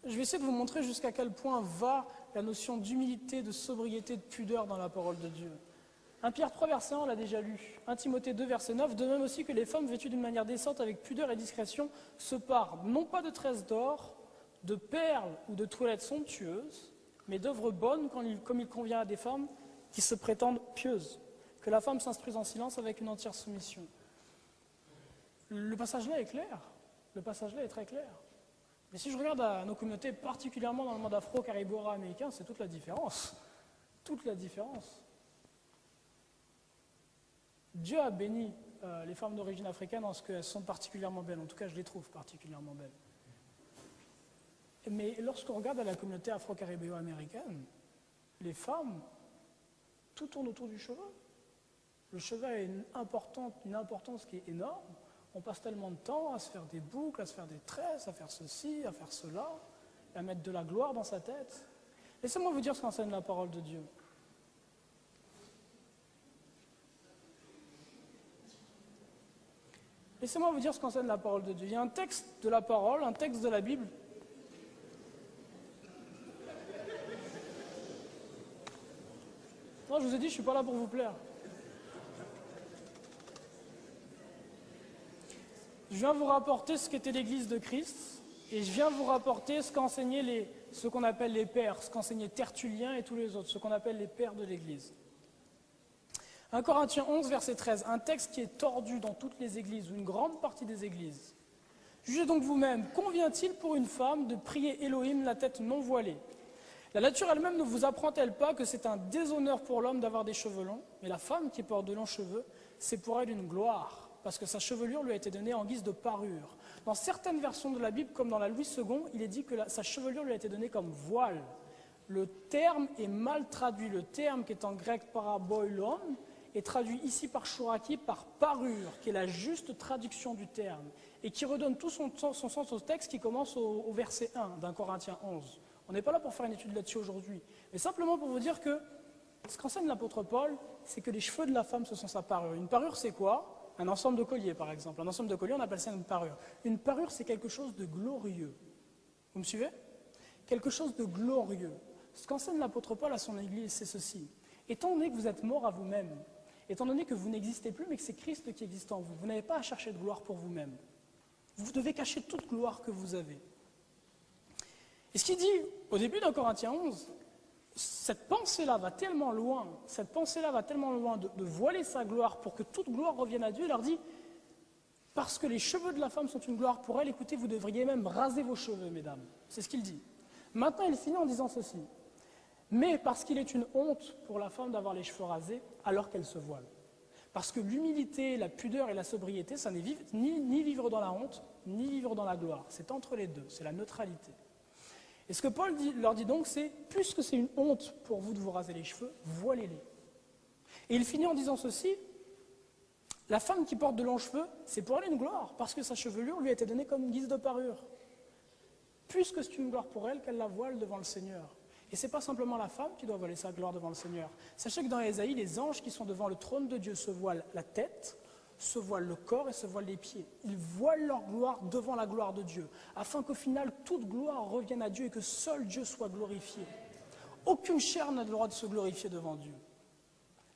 Je vais essayer de vous montrer jusqu'à quel point va la notion d'humilité, de sobriété, de pudeur dans la parole de Dieu. 1 Pierre 3, verset 1, on l'a déjà lu. 1 Timothée 2, verset 9, de même aussi que les femmes vêtues d'une manière décente avec pudeur et discrétion se parent, non pas de tresses d'or, de perles ou de toilettes somptueuses, mais d'œuvres bonnes comme il convient à des femmes qui se prétendent pieuses. Que la femme s'instruise en silence avec une entière soumission. Le passage là est clair. Le passage là est très clair. Mais si je regarde à nos communautés, particulièrement dans le monde afro-caribéo-américain, c'est toute la différence. Toute la différence. Dieu a béni les femmes d'origine africaine en ce qu'elles sont particulièrement belles. En tout cas, je les trouve particulièrement belles. Mais lorsqu'on regarde à la communauté afro-caribéo-américaine, les femmes, tout tourne autour du cheveu. Le cheveu a une importance qui est énorme. On passe tellement de temps à se faire des boucles, à se faire des tresses, à faire ceci, à faire cela, à mettre de la gloire dans sa tête. Laissez-moi vous dire ce qu'enseigne la parole de Dieu. Laissez-moi vous dire ce qu'enseigne la parole de Dieu. Il y a un texte de la parole, un texte de la Bible. Non, je vous ai dit, je ne suis pas là pour vous plaire. Je viens vous rapporter ce qu'était l'Église de Christ, et je viens vous rapporter ce qu'enseignaient ce qu'on appelle les pères, ce qu'enseignaient Tertullien et tous les autres, ce qu'on appelle les pères de l'Église. 1 Corinthiens 11, verset 13, un texte qui est tordu dans toutes les églises, ou une grande partie des églises. Jugez donc vous-même, convient-il pour une femme de prier Elohim la tête non voilée? La nature elle-même ne vous apprend-elle pas que c'est un déshonneur pour l'homme d'avoir des cheveux longs, mais la femme qui porte de longs cheveux, c'est pour elle une gloire, parce que sa chevelure lui a été donnée en guise de parure. Dans certaines versions de la Bible, comme dans la Louis II, il est dit que sa chevelure lui a été donnée comme voile. Le terme est mal traduit. Le terme qui est en grec paraboilon est traduit ici par Chouraki par parure, qui est la juste traduction du terme, et qui redonne tout son sens au texte qui commence au verset 1 d'un Corinthiens 11. On n'est pas là pour faire une étude là-dessus aujourd'hui, mais simplement pour vous dire que ce qu'enseigne l'apôtre Paul, c'est que les cheveux de la femme, ce sont sa parure. Une parure, c'est quoi? Un ensemble de colliers, par exemple. Un ensemble de colliers, on appelle ça une parure. Une parure, c'est quelque chose de glorieux. Vous me suivez? Quelque chose de glorieux. Ce qu'enseigne l'apôtre Paul à son Église, c'est ceci. Étant donné que vous êtes mort à vous-même, étant donné que vous n'existez plus, mais que c'est Christ qui existe en vous, vous n'avez pas à chercher de gloire pour vous-même. Vous devez cacher toute gloire que vous avez. Et ce qu'il dit au début d'un Corinthiens 11, cette pensée-là va tellement loin, de voiler sa gloire pour que toute gloire revienne à Dieu. Il leur dit, parce que les cheveux de la femme sont une gloire pour elle, écoutez, vous devriez même raser vos cheveux, mesdames. C'est ce qu'il dit. Maintenant, il finit en disant ceci. Mais parce qu'il est une honte pour la femme d'avoir les cheveux rasés alors qu'elle se voile. Parce que l'humilité, la pudeur et la sobriété, ça n'est ni vivre dans la honte, ni vivre dans la gloire. C'est entre les deux, c'est la neutralité. Et ce que Paul leur dit donc, c'est, puisque c'est une honte pour vous de vous raser les cheveux, voilez-les. Et il finit en disant ceci, la femme qui porte de longs cheveux, c'est pour elle une gloire, parce que sa chevelure lui a été donnée comme une guise de parure. Puisque c'est une gloire pour elle, qu'elle la voile devant le Seigneur. Et ce n'est pas simplement la femme qui doit voiler sa gloire devant le Seigneur. Sachez que dans Ésaïe, les anges qui sont devant le trône de Dieu se voilent la tête, se voilent le corps et se voilent les pieds. Ils voilent leur gloire devant la gloire de Dieu, afin qu'au final, toute gloire revienne à Dieu et que seul Dieu soit glorifié. Aucune chair n'a le droit de se glorifier devant Dieu.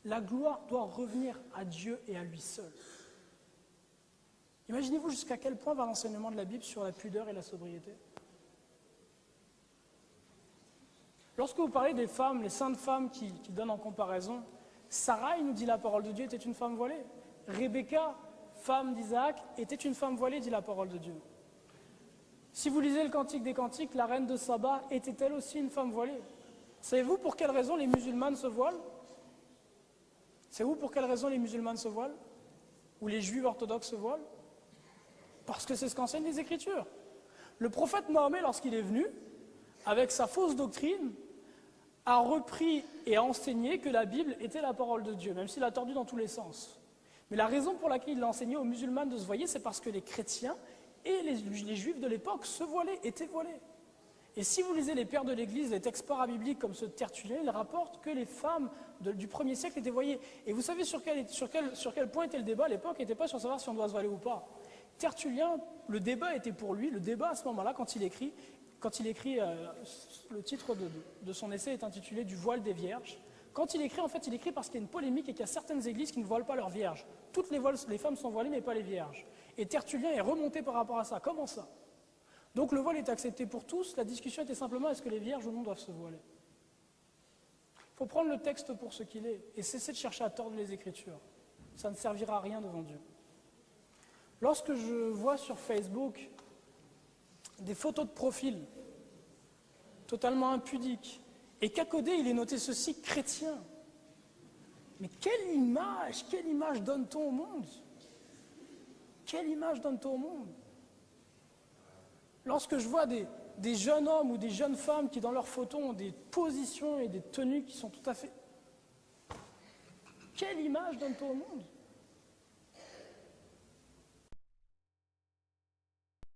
La gloire doit revenir à Dieu et à lui seul. Imaginez-vous jusqu'à quel point va l'enseignement de la Bible sur la pudeur et la sobriété. Lorsque vous parlez des femmes, les saintes femmes qui donnent en comparaison, Sarah, il nous dit la parole de Dieu, était une femme voilée. Rebecca, femme d'Isaac, était une femme voilée, dit la parole de Dieu. Si vous lisez le Cantique des Cantiques, la reine de Saba était-elle aussi une femme voilée? Savez-vous pour quelle raison les musulmanes se voilent? Savez-vous pour quelle raison les musulmanes se voilent? Ou les juifs orthodoxes se voilent? Parce que c'est ce qu'enseignent les Écritures. Le prophète Mahomet, lorsqu'il est venu, avec sa fausse doctrine, a repris et a enseigné que la Bible était la parole de Dieu, même s'il a tordu dans tous les sens. Mais la raison pour laquelle il a enseigné aux musulmans de se voiler, c'est parce que les chrétiens et les juifs de l'époque se voilaient, étaient voilés. Et si vous lisez les pères de l'Église, les textes parabibliques comme ceux de Tertullien, ils rapportent que les femmes du 1er siècle étaient voilées. Et vous savez sur quel point était le débat à l'époque? Il n'était pas sur savoir si on doit se voiler ou pas. Tertullien, le débat était pour lui, le débat à ce moment-là, quand il écrit le titre de son essai est intitulé « Du voile des vierges ». Quand il écrit, en fait, il écrit parce qu'il y a une polémique et qu'il y a certaines églises qui ne voilent pas leurs vierges. Toutes les femmes sont voilées, mais pas les vierges. Et Tertullien est remonté par rapport à ça. Comment ça? Donc le voile est accepté pour tous. La discussion était simplement est-ce que les vierges ou non doivent se voiler? Il faut prendre le texte pour ce qu'il est et cesser de chercher à tordre les Écritures. Ça ne servira à rien devant Dieu. Lorsque je vois sur Facebook des photos de profil totalement impudiques, et qu'à côté, il est noté ceci, chrétien. Mais quelle image donne-t-on au monde? Quelle image donne-t-on au monde? Lorsque je vois des jeunes hommes ou des jeunes femmes qui, dans leurs photos, ont des positions et des tenues qui sont tout à fait... Quelle image donne-t-on au monde?